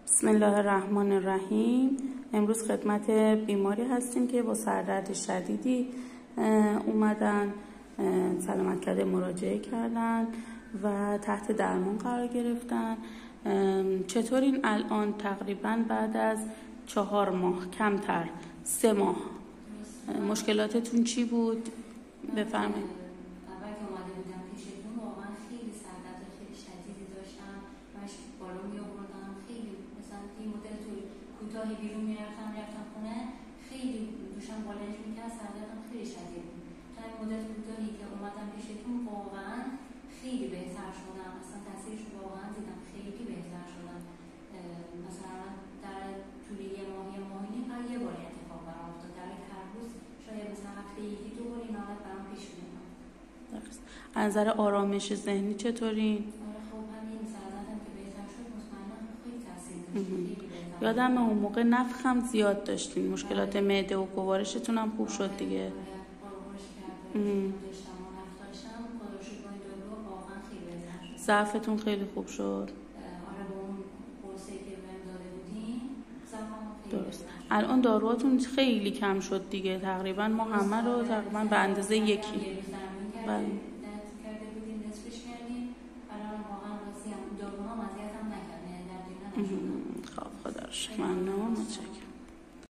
بسم الله الرحمن الرحیم. امروز خدمت بیماری هستیم که با سردرد شدیدی اومدن، سلامت کرده مراجعه کردن و تحت درمان قرار گرفتن. چطورین الان؟ تقریبا بعد از 4 ماه، کمتر 3 ماه. مشکلاتتون چی بود؟ بفرمایید. کوتاهی بیرون میرفتم خونه، خیلی دوشم بالنج میکرد، سردردم خیلی شدید بود. تا این مدت کوتاهی که اومدم پیشتون واقعا خیلی بهتر شدم، اصلا تاثیرش واقعا دیدم، خیلی بهتر شدم. مثلا در طول یه ماه و نیم یه بار اتفاق برام افتاد، در هر روز شاید مثلا هفته یکی 2 بار این حالت برام پیش میاد. درست. از نظر آرامش ذهنی چطورین؟ خب همین سردردم که بهتر شد مطمئنا خیلی تاثیر داشت. یادم اون موقع نفخ هم زیاد داشتین، مشکلات معده و گوارشتون هم خوب شد دیگه. ضعفتون خیلی خوب شد. درست. الان داروهاتون خیلی کم شد دیگه، تقریبا ما همه رو تقریبا به اندازه یکی. بله. خب خدا رو شکر. ممنون. متشکرم.